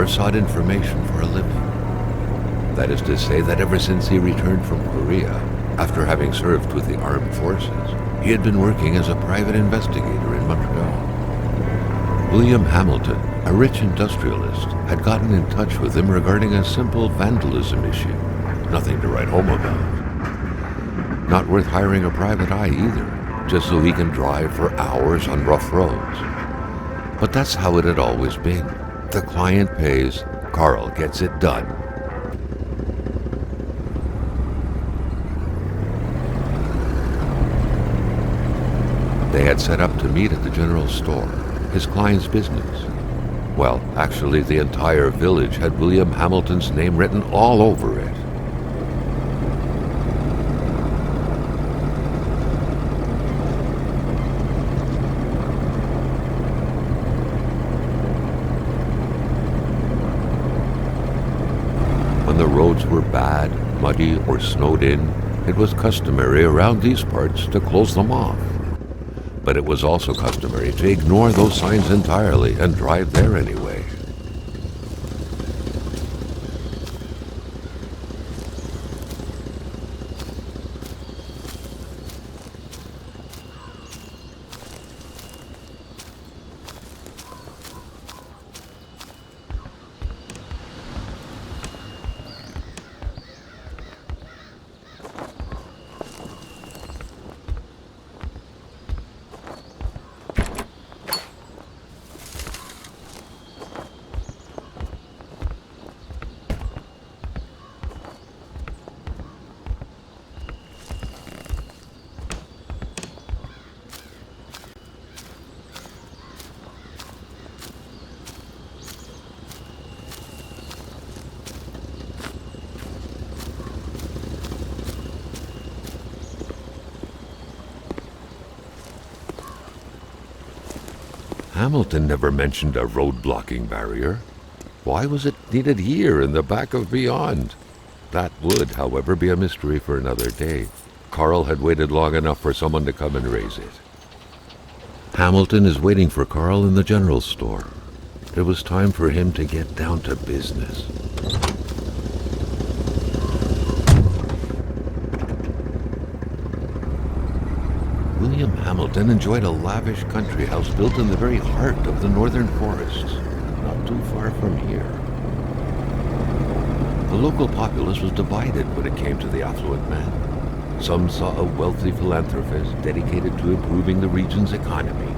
Afterburner sought information for a living. That is to say that ever since he returned from Korea, after having served with the armed forces, he had been working as a private investigator in Montreal. William Hamilton, a rich industrialist, had gotten in touch with him regarding a simple vandalism issue. Nothing to write home about. Not worth hiring a private eye either, just so he can drive for hours on rough roads. But that's how it had always been. The client pays, Carl gets it done. They had set up to meet at the general store, his client's business. Well, actually, the entire village had William Hamilton's name written all over it. When the roads were bad, muddy, or snowed in, it was customary around these parts to close them off. But it was also customary to ignore those signs entirely and drive there anyway. Hamilton never mentioned a road-blocking barrier. Why was it needed here in the back of Beyond? That would, however, be a mystery for another day. Carl had waited long enough for someone to come and raise it. Hamilton is waiting for Carl in the general store. It was time for him to get down to business. William Hamilton enjoyed a lavish country house built in the very heart of the northern forests, not too far from here. The local populace was divided when it came to the affluent man. Some saw a wealthy philanthropist dedicated to improving the region's economy.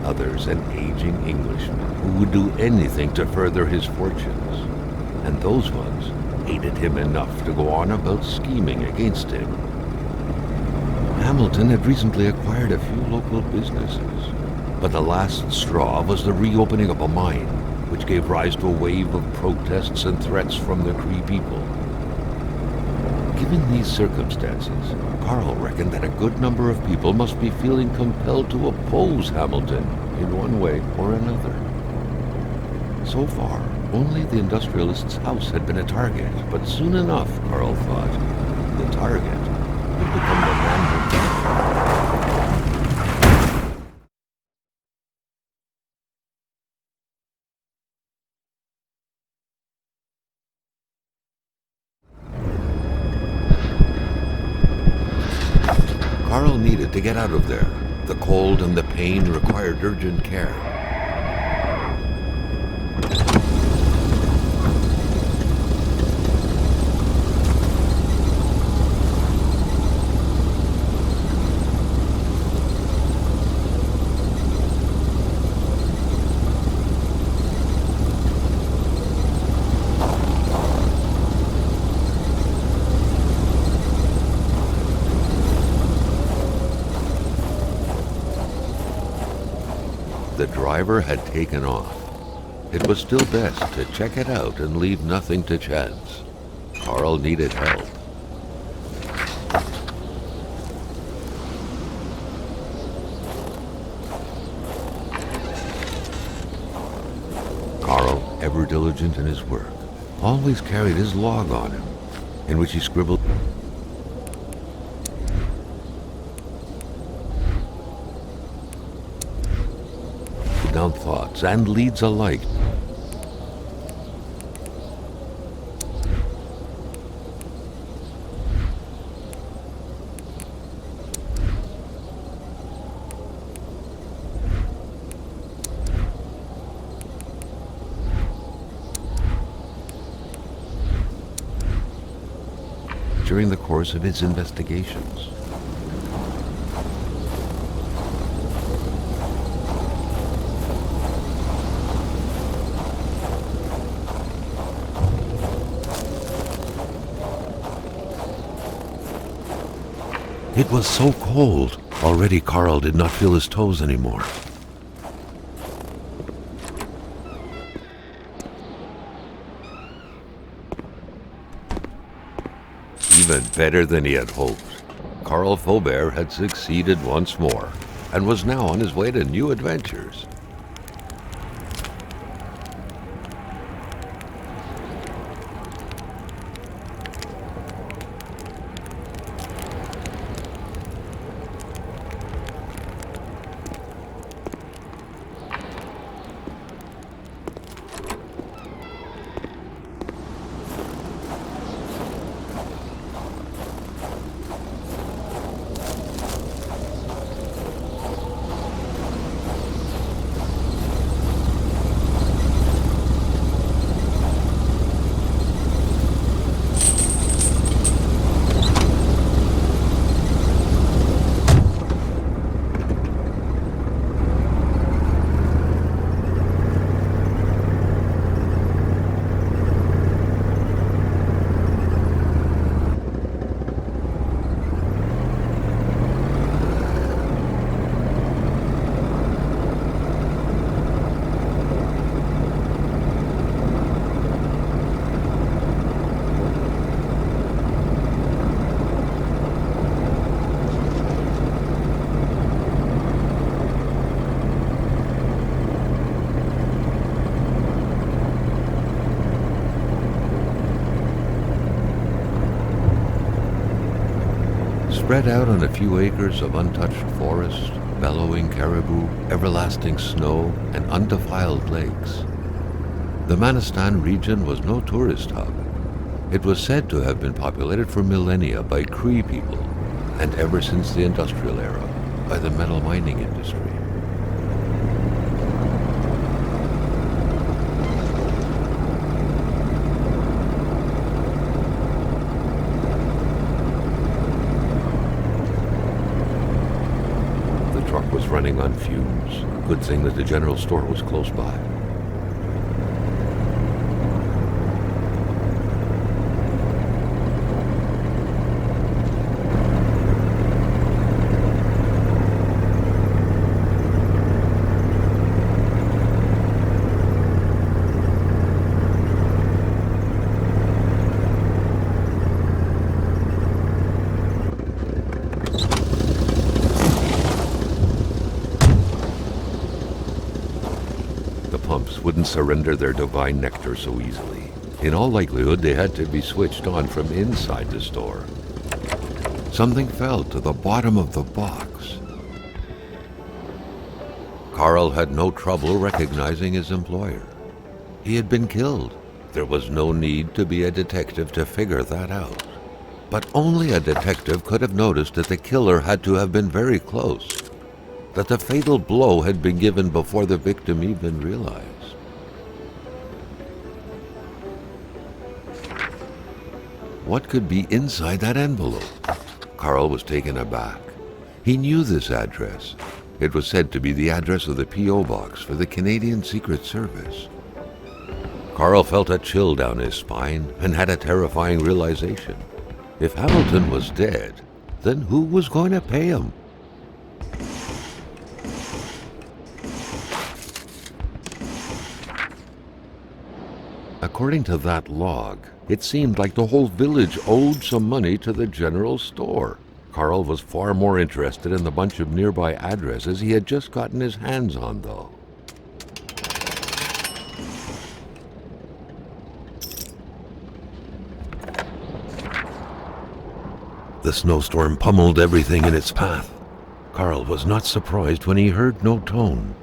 Others an aging Englishman who would do anything to further his fortunes. And those ones hated him enough to go on about scheming against him. Hamilton had recently acquired a few local businesses, but the last straw was the reopening of a mine, which gave rise to a wave of protests and threats from the Cree people. Given these circumstances, Carl reckoned that a good number of people must be feeling compelled to oppose Hamilton in one way or another. So far, only the industrialist's house had been a target, but soon enough, Carl thought, the target would become the man who Carl needed to get out of there. The cold and the pain required urgent care. The driver had taken off. It was still best to check it out and leave nothing to chance. Carl needed help. Carl, ever diligent in his work, always carried his log on him, in which he scribbled down thoughts and leads alike. during the course of his investigations. It was so cold. Already Carl did not feel his toes anymore. Even better than he had hoped. Carl Faubert had succeeded once more, and was now on his way to new adventures. Spread out on a few acres of untouched forest, bellowing caribou, everlasting snow, and undefiled lakes. The Manistan region was no tourist hub. It was said to have been populated for millennia by Cree people, and ever since the industrial era, by the metal mining industry. Was running on fumes. Good thing that the general store was close by. Wouldn't surrender their divine nectar so easily. In all likelihood, they had to be switched on from inside the store. Something fell to the bottom of the box. Carl had no trouble recognizing his employer. He had been killed. There was no need to be a detective to figure that out. But only a detective could have noticed that the killer had to have been very close, that the fatal blow had been given before the victim even realized. What could be inside that envelope? Carl was taken aback. He knew this address. It was said to be the address of the P.O. box for the Canadian Secret Service. Carl felt a chill down his spine and had a terrifying realization. If Hamilton was dead, then who was going to pay him? According to that log, it seemed like the whole village owed some money to the general store. Carl was far more interested in the bunch of nearby addresses he had just gotten his hands on, though. The snowstorm pummeled everything in its path. Carl was not surprised when he heard no tone.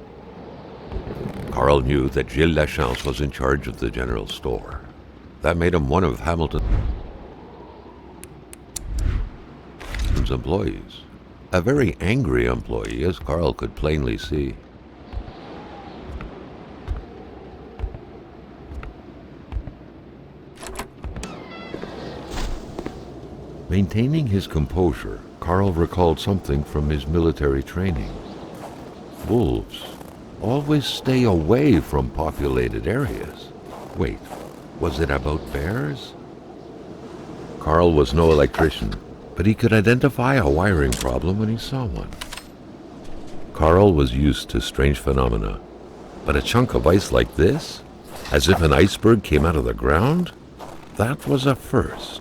Carl knew that Gilles Lachance was in charge of the general store. That made him one of Hamilton's employees. A very angry employee, as Carl could plainly see. Maintaining his composure, Carl recalled something from his military training. Wolves always stay away from populated areas. Wait, was it about bears? Carl was no electrician, but he could identify a wiring problem when he saw one. Carl was used to strange phenomena, but a chunk of ice like this, as if an iceberg came out of the ground, that was a first.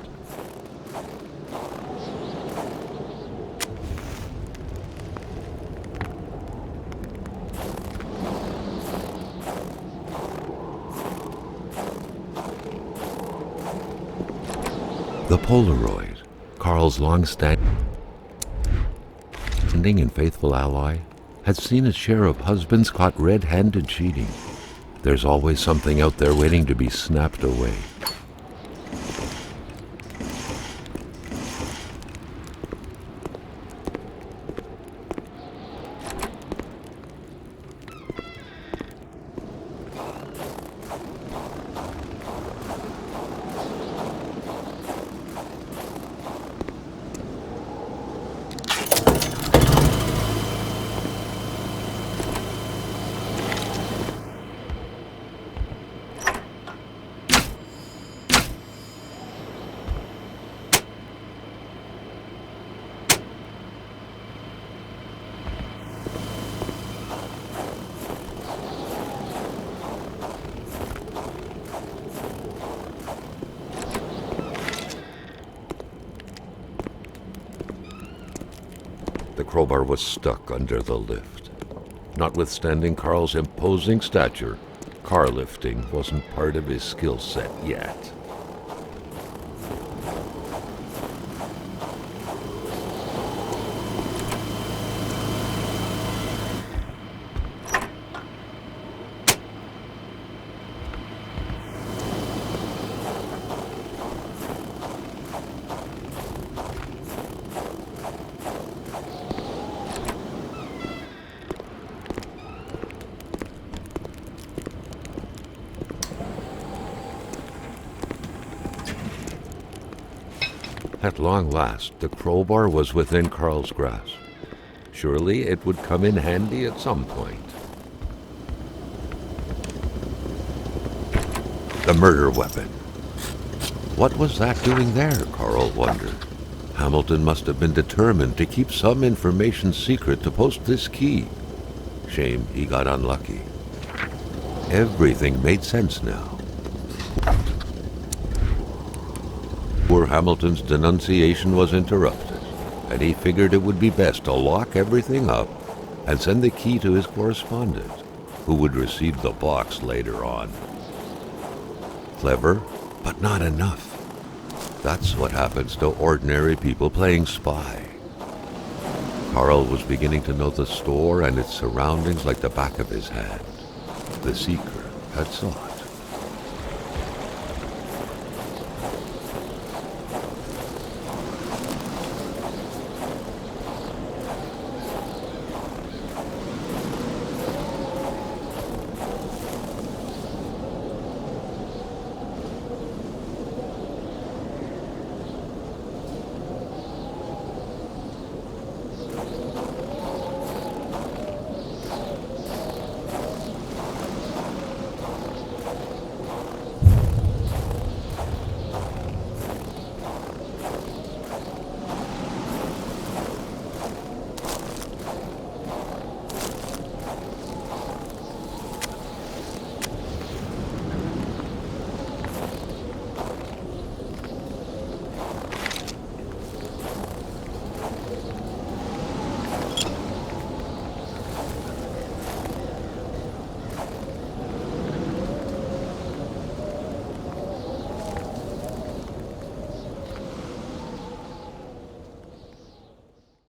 The Polaroid, Carl's long-standing and faithful ally, had seen its share of husbands caught red-handed cheating. There's always something out there waiting to be snapped away. The crowbar was stuck under the lift. Notwithstanding Carl's imposing stature, car lifting wasn't part of his skill set yet. At long last, the crowbar was within Carl's grasp. Surely it would come in handy at some point. The murder weapon. What was that doing there, Carl wondered. Hamilton must have been determined to keep some information secret to post this key. Shame he got unlucky. Everything made sense now. Poor Hamilton's denunciation was interrupted, and he figured it would be best to lock everything up and send the key to his correspondent, who would receive the box later on. Clever, but not enough. That's what happens to ordinary people playing spy. Carl was beginning to know the store and its surroundings like the back of his hand. The seeker had sought.